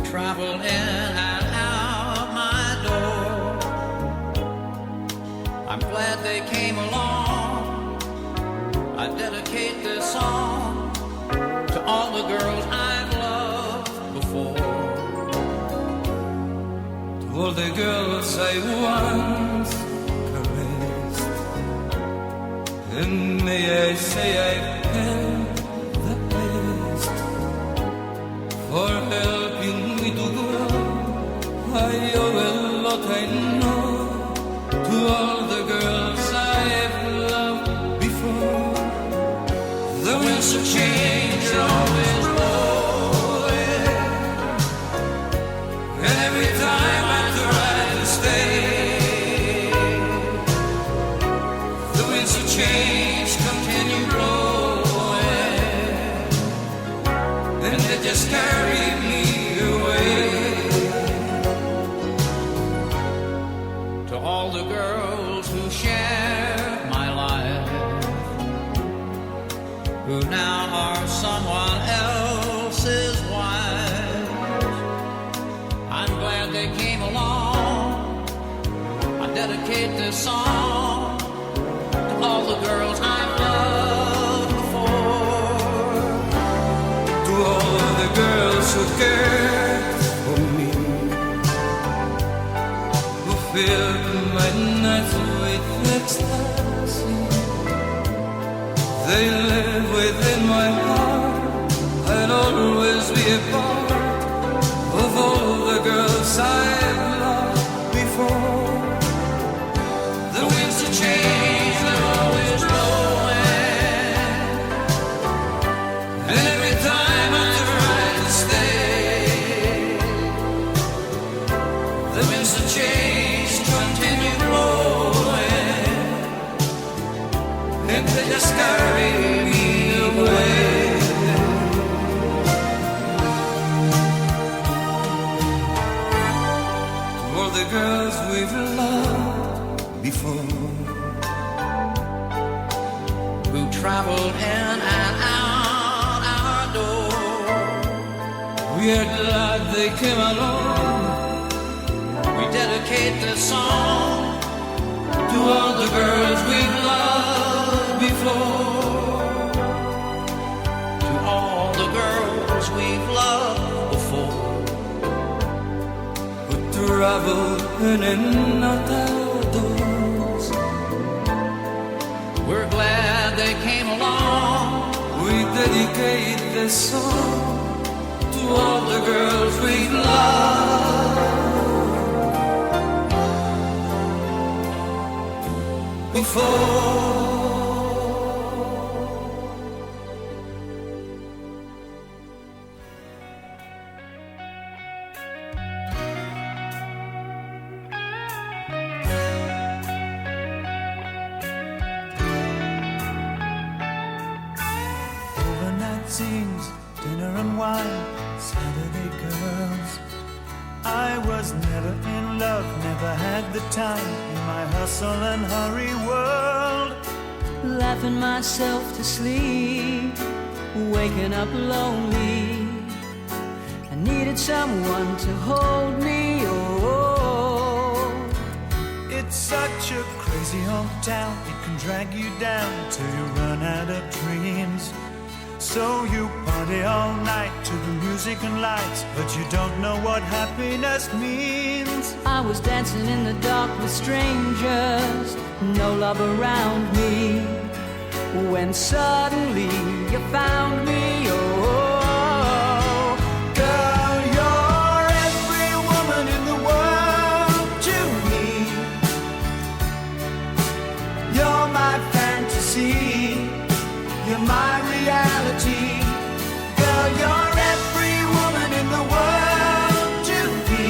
travel in and out my door. I'm glad they came along. I dedicate this song to all the girls I've loved before. To all the girls I once caressed, and may I say I've had the best for helping me to grow. I owe a lot, I know, to all the girls I've loved before. The winds of change are always blowing, and every time I try to stay, the winds of change continue blowing, and they just carry me away. To all the girls who share my life, who now are someone else's wife, I'm glad they came along. I dedicate this song to all the girls I've loved before. To all the girls who cared for me, who filled my nights with ecstasy. They live within my heart. I'll always be a part of all the girls I've loved before. The winds of change, they're always blowing, and every time I try to stay, the winds of change continue blowing, and they just carry me away. To all the girls we've loved before, who traveled in and out our door. we are glad they came along. We dedicate this song To all the girls we've loved before, to all the girls we've loved before. who travel in and out our doors. We're glad they came along. We dedicate this song to all the girls we've loved before. Overnight scenes, dinner and wine, Saturday girls. I was never in love, never had the time in my hustle and hurry world. Laughing myself to sleep, waking up lonely. I needed someone to hold me, oh. It's such a crazy old town, it can drag you down till you run out of dreams. So you party all night to the music and lights, but you don't know what happiness means. I was dancing in the dark with strangers, no love around me. When suddenly you found me, oh. Girl, you're every woman in the world to me. You're my fantasy, you're my reality. Girl, you're every woman in the world to me.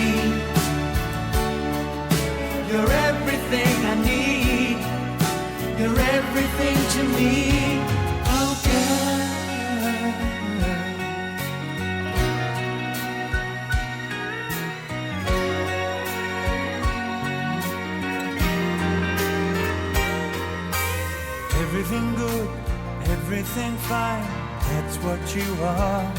You're everything I need. You're everything to me. Oh, girl. Everything good, everything fine, that's what you are.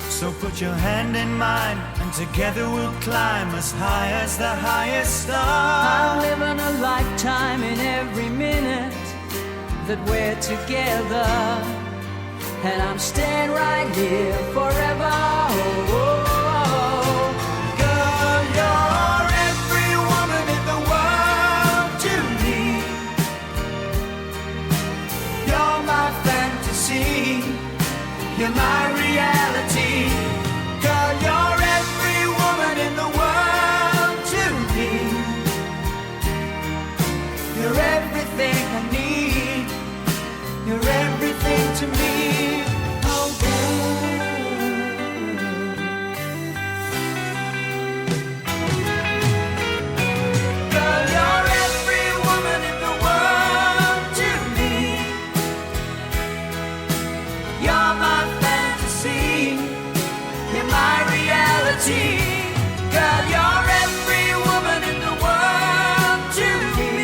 So So put your hand in mine, and together we'll climb as high as the highest star. I'm living a lifetime in every minute that we're together, and I'm staying right here forever. Oh, oh, oh. Girl, you're every woman in the world to me. You're my fantasy, you're my reality. Girl, you're every woman in the world to me. You're everything I need, you're everything to me. Oh, girl, you're every woman in the world to me. You're my fantasy, you're my reality. Girl, you're every woman in the world to me.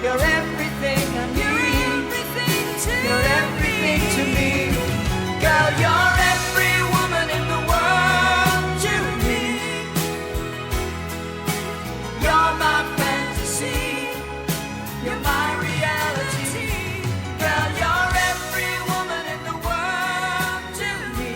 You're everything I need, you're everything to me. Girl, you're every woman in the world to me. You're my fantasy, you're my reality. Girl, you're every woman in the world to me.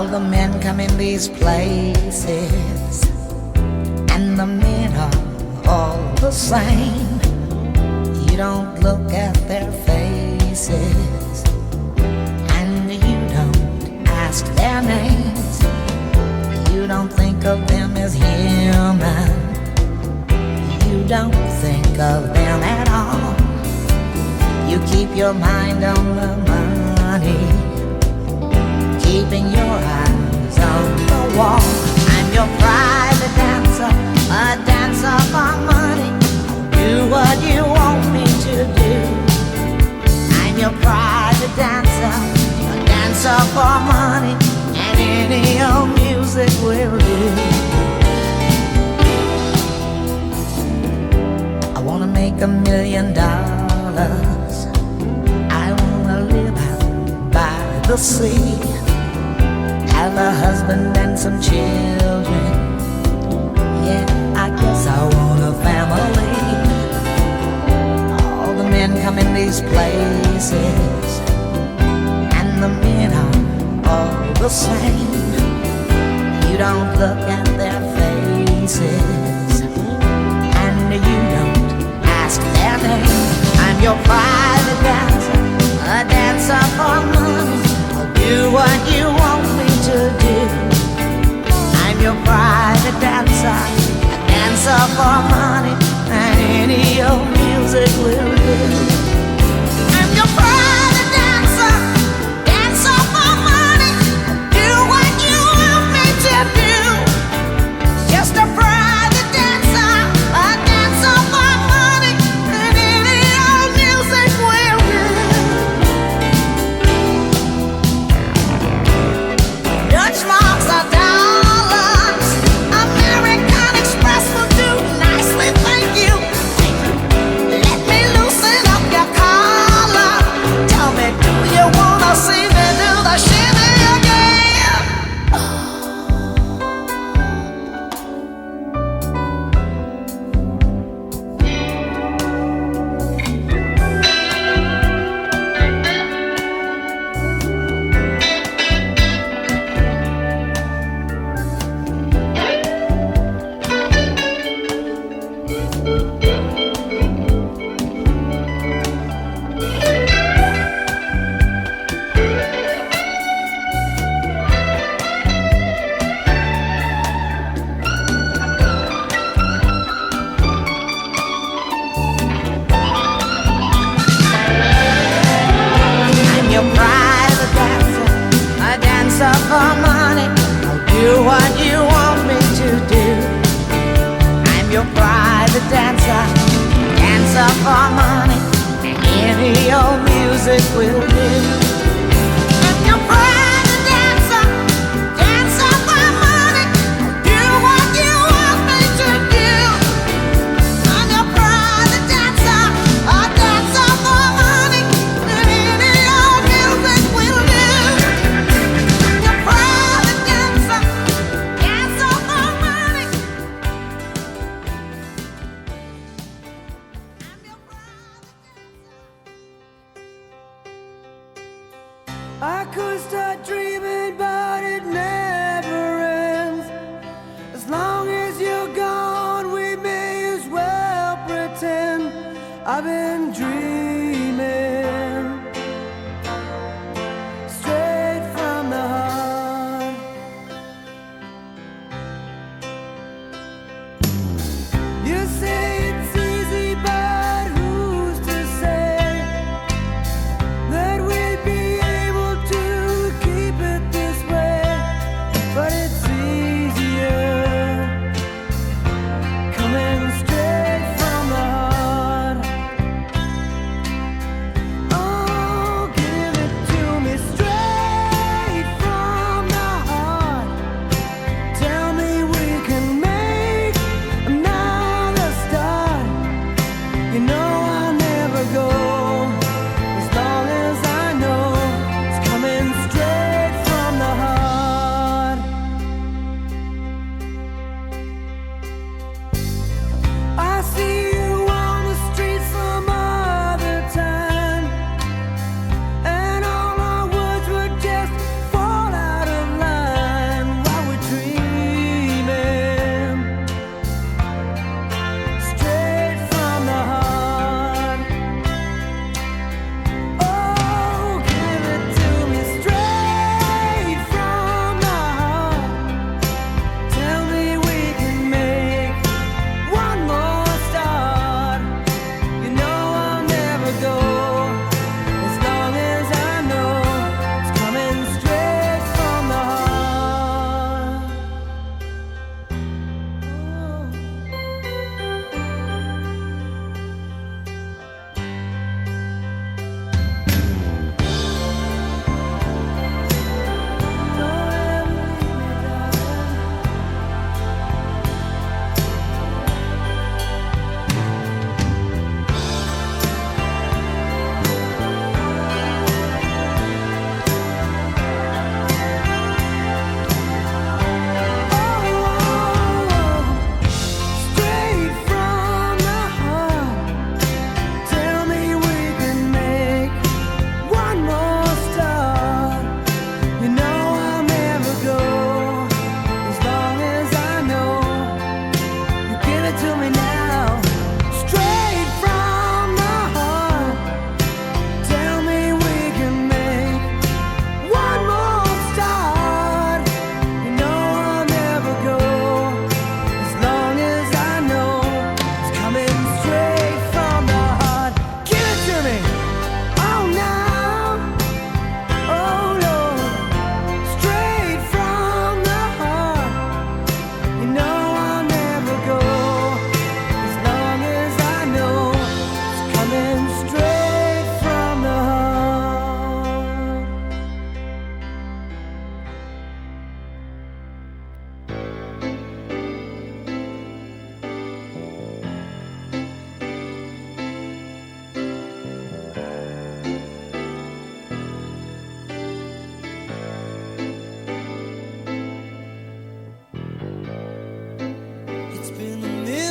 All the men come in these places, and the men are all the same. You don't look at their faces, and you don't ask their names. You don't think of them as human. You don't think of them at all. You keep your mind on the money, keeping your eyes on the wall. I'm your private dancer, a dancer for money. Do what you want me to do. I'm your private dancer, a dancer for money, and any old music will do. I wanna make $1 million. I wanna live out by the sea, have a husband and some children. Yeah, I guess I want a family. All the men come in these places, and the men are all the same. You don't look at their faces, and you don't ask their name. I'm your private dancer, a dancer for money. I'll do what you want me to do. I'm your private dancer, a dancer for money, and any old music will do. I'm your private dancer, dancer for money. Do what you want me to do. Just a private dancer, a dancer for money, and any old music will do. Dutch marks are dollars, American Express will do nicely, thank you. Let me loosen up your collar. Tell me, do you wanna see me do the shimmy again? I'm your private dancer, a dancer for money. I'll do what you want me to do. I'm your private dancer, dancer for money, and any old music will do. I'm your private dancer, dancer for money. I'll do what you want me to do. I'm your private dancer, a dancer for money, and any old music will do. I'm your private dancer, dancer for money. I'm your private dancer. I could start dreaming, but it never ends. As long as you're gone, we may as well pretend I've been dreaming straight from the heart. You say it's easy, but who's to say that we'd be able to keep it this way? But it's easier coming straight from the heart.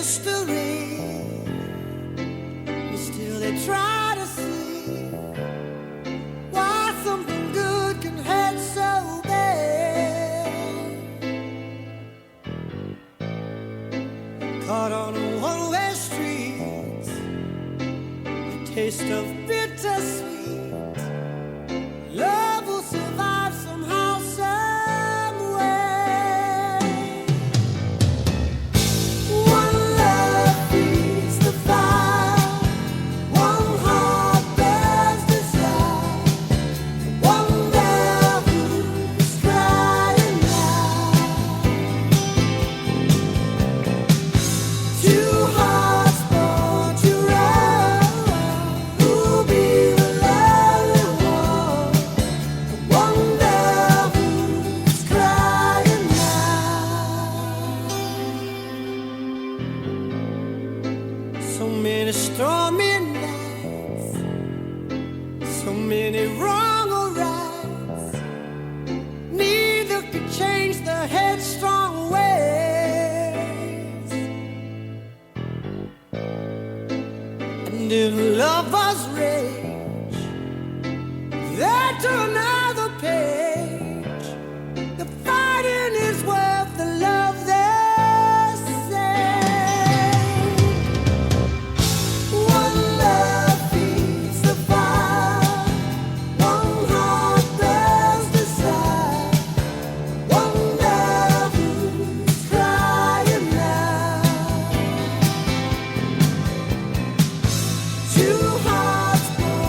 mystery. But still they try to see why something good can hurt so bad. Caught on a one-way street, the taste of bittersweet. Love will survive somehow, some way. One love feeds the fire, one heart bears desire, one love who's crying now. Two hearts born to run, who'll be the lonely one? One love who's crying now. So many stormy nights, so many wrong or rights. Neither could change the headstrong ways. And if lovers rage, they turn another page. The fighting is worth the love they say. One love feeds the fire, one heart bears desire, one love who's crying now. Two hearts born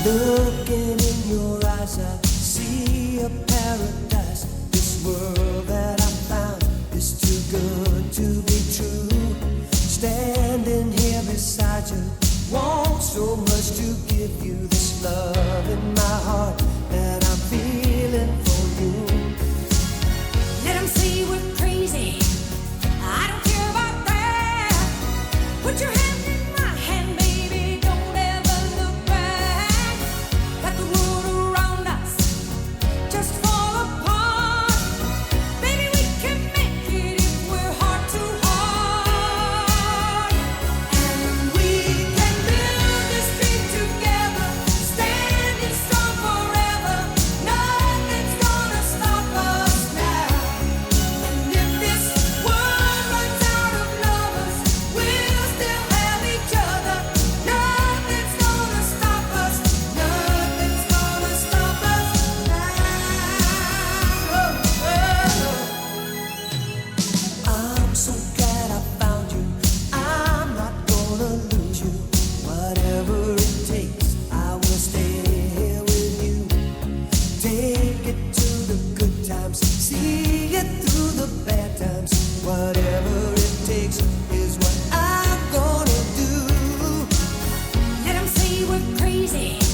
Looking in your eyes, I see a paradise. This world that I found is too good to be true. Standing here beside you, want so much to give you this love in my heart that I'm feeling for you. Let 'em say we're crazy. I don't care about that. Put your hand in my hand, baby. Don't ever look back. Let the world around us just fall apart. Baby, we can make it if we're heart to heart. And we can build this dream together, standing strong forever. Nothing's gonna stop us now. And if this world runs out of lovers, we'll still have each other. Nothing's gonna stop us. Nothing's gonna stop us now. I'm so glad I found you. I'm not gonna lose you. Whatever it takes, I will stay here with you. Take it to the good times, see it through the bad times. Whatever it takes is what I'm gonna do. Let 'em say we're crazy.